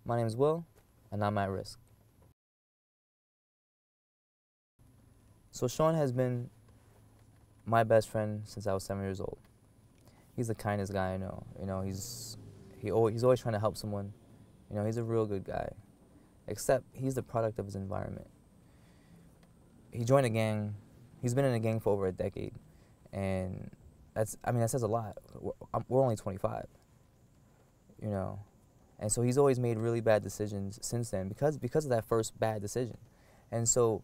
My name is Will, and I'm at risk. So Sean has been my best friend since I was 7 years old. He's the kindest guy I know. He's always trying to help someone. He's a real good guy. Except he's the product of his environment. He joined a gang. He's been in a gang for over a decade, and that says a lot. We're only 25. And so he's always made really bad decisions since then because of that first bad decision. And so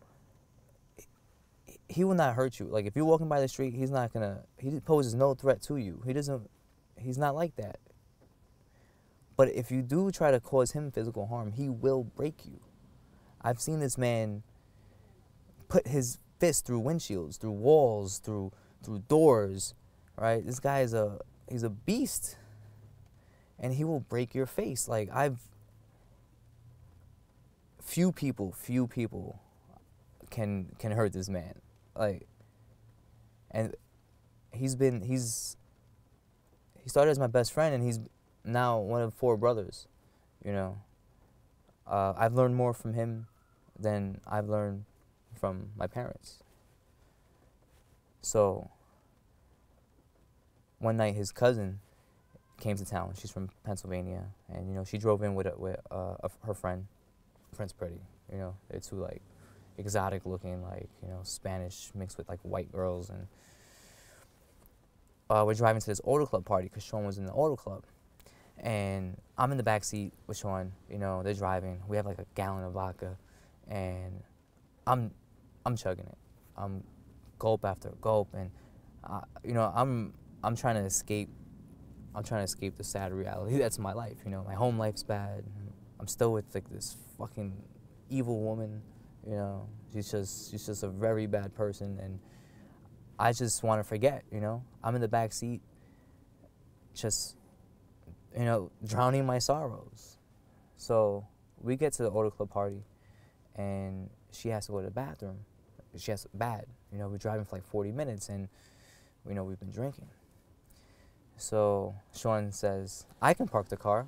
he will not hurt you. Like, if you're walking by the street, he poses no threat to you. He's not like that. But if you do try to cause him physical harm, he will break you. I've seen this man put his fist through windshields, through walls, through doors, right? This guy he's a beast. And he will break your face. Like, few people can hurt this man. Like, and he started as my best friend, and he's now one of 4 brothers. I've learned more from him than I've learned from my parents. So one night his cousin came to town. She's from Pennsylvania, and she drove in with her friend. Friend's pretty. They're 2 like exotic looking, like Spanish mixed with like white girls, and we're driving to this auto club party because Sean was in the auto club, and I'm in the back seat with Sean. They're driving. We have like a gallon of vodka, and I'm chugging it. I'm gulp after gulp, and I'm trying to escape. I'm trying to escape the sad reality that's my life. My home life's bad. I'm still with like this fucking evil woman. She's just a very bad person, and I just want to forget. I'm in the back seat, just drowning my sorrows. So we get to the auto club party, and she has to go to the bathroom. She has bad. We're driving for like 40 minutes, and we've been drinking. So Sean says, I can park the car.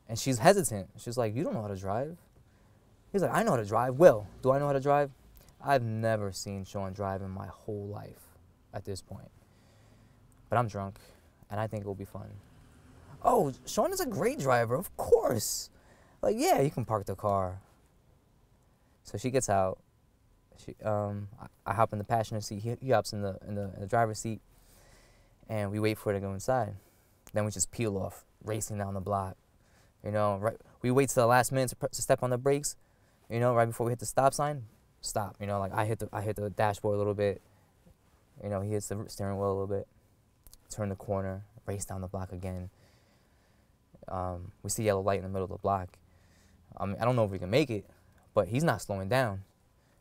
And she's hesitant. She's like, you don't know how to drive. He's like, I know how to drive. Will, do I know how to drive? I've never seen Sean drive in my whole life at this point. But I'm drunk, and I think it will be fun. Oh, Sean is a great driver, of course. Like, yeah, you can park the car. So she gets out. I hop in the passenger seat. He hops in the driver's seat. And we wait for her to go inside. Then we just peel off, racing down the block. Right. We wait till the last minute to step on the brakes. Right before we hit the stop sign, stop. Like I hit the dashboard a little bit. He hits the steering wheel a little bit. Turn the corner, race down the block again. We see yellow light in the middle of the block. I don't know if we can make it, but he's not slowing down.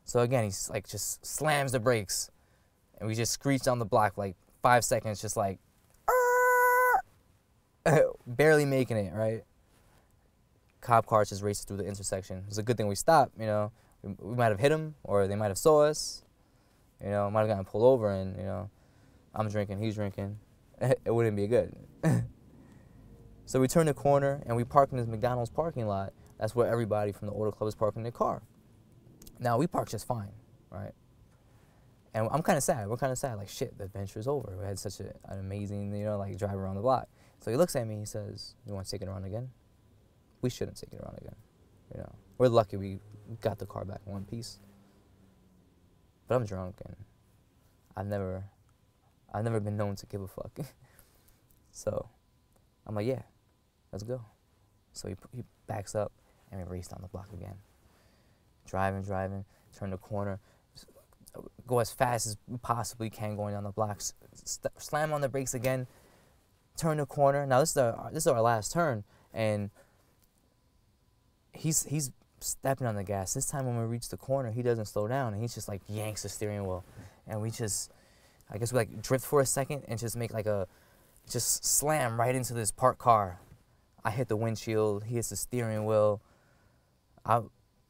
So again, he's like just slams the brakes, and we just screech down the block like 5 seconds, just like, barely making it, right? Cop cars just racing through the intersection. It's a good thing we stopped, We might have hit them, or they might have saw us, might have gotten pulled over, and, I'm drinking, he's drinking. It wouldn't be good. So we turn the corner, and we park in this McDonald's parking lot. That's where everybody from the auto club is parking their car. Now, we park just fine, right? And I'm kind of sad. We're kind of sad. Like, shit, the adventure's over. We had such an amazing, drive around the block. So he looks at me. He says, you want to take it around again? We shouldn't take it around again. We're lucky we got the car back in one piece. But I'm drunk, and I've never been known to give a fuck. So I'm like, yeah, let's go. So he backs up, and we race down the block again. Driving, turn the corner. Go as fast as we possibly can going down the blocks. Slam on the brakes again. Turn the corner. Now this is our last turn, and he's stepping on the gas. This time when we reach the corner, he doesn't slow down, and he just like yanks the steering wheel, and we like drift for a second and just make just slam right into this parked car. I hit the windshield. He hits the steering wheel.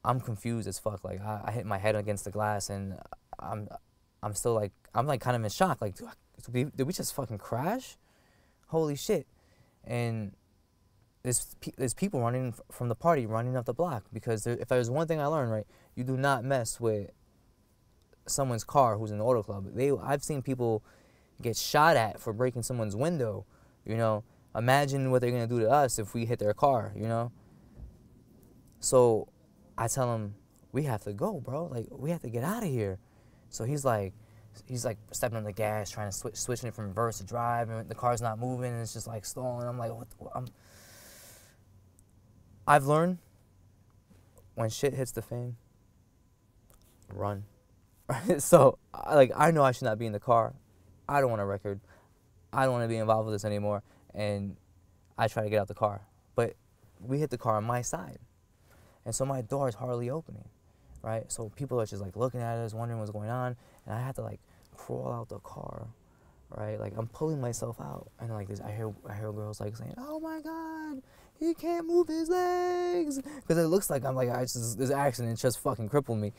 I'm confused as fuck. Like I hit my head against the glass, and I'm still like kind of in shock. Like, did we just fucking crash? Holy shit! And there's people running from the party, running up the block, because if there's one thing I learned, right, you do not mess with someone's car who's in the auto club. I've seen people get shot at for breaking someone's window, you know. Imagine what they're gonna do to us if we hit their car, you know. So I tell him, we have to go, bro. Like, we have to get out of here. So he's like stepping on the gas, trying to switching it from reverse to drive, and the car's not moving, and it's just like stalling. I'm like, I've learned, when shit hits the fan, run. So, I know I should not be in the car. I don't want a record. I don't want to be involved with this anymore. And I try to get out the car. But we hit the car on my side. And so my door is hardly opening, right? So people are just like looking at us, wondering what's going on. And I had to like crawl out the car, right? Like, I'm pulling myself out. And like this, I hear girls like saying, "Oh my God, he can't move his legs." Because it looks like I'm like, this accident just fucking crippled me.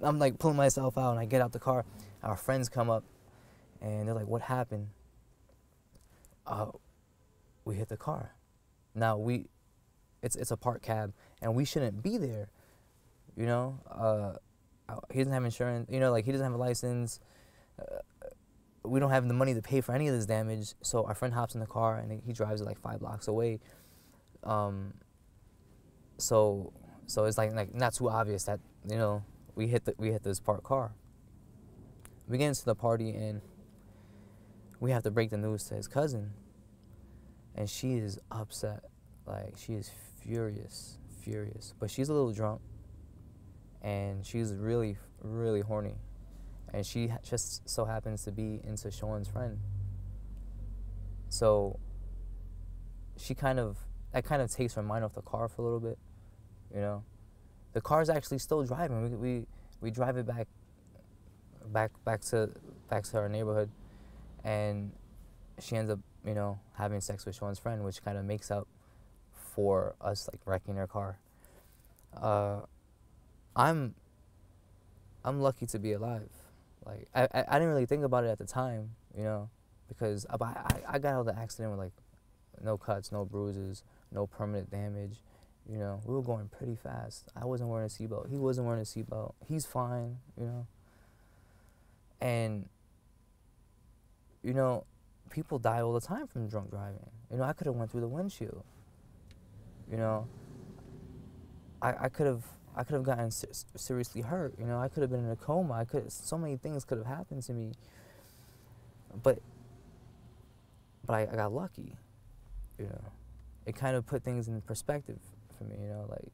I'm like pulling myself out, and I get out the car. Our friends come up, and they're like, "What happened?" We hit the car. Now it's a parked cab, and we shouldn't be there. You know, he doesn't have insurance. You know, like, he doesn't have a license. We don't have the money to pay for any of this damage. So our friend hops in the car, and he drives it like 5 blocks away. So it's like not too obvious that, you know, we hit this parked car. We get into the party, and we have to break the news to his cousin, and she is upset. Like, she is furious, but she's a little drunk, and she's really, really horny, and she just so happens to be into Sean's friend. So that kind of takes her mind off the car for a little bit, you know. The car's actually still driving. We drive it back to our neighborhood, and she ends up, you know, having sex with Sean's friend, which kind of makes up for us like wrecking her car. I'm lucky to be alive. Like, I didn't really think about it at the time, you know, because I got out of the accident with like no cuts, no bruises, no permanent damage. You know, we were going pretty fast. I wasn't wearing a seatbelt. He wasn't wearing a seatbelt. He's fine, you know. And, you know, people die all the time from drunk driving. You know, I could have went through the windshield. You know, I could have gotten seriously hurt. You know, I could have been in a coma. So many things could have happened to me. But I got lucky. You know, it kind of put things in perspective for me. You know, like,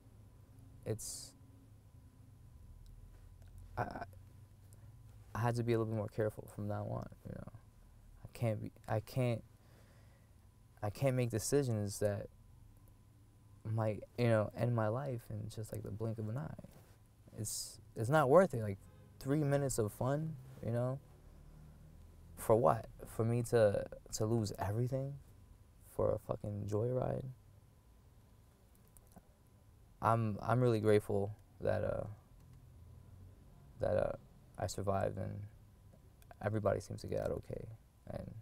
I had to be a little bit more careful from now on. You know, I can't make decisions that might, you know, end my life in just like the blink of an eye. It's not worth it. Like, 3 minutes of fun, you know, for what? For me to lose everything for a fucking joyride? I'm really grateful that I survived, and everybody seems to get out okay. And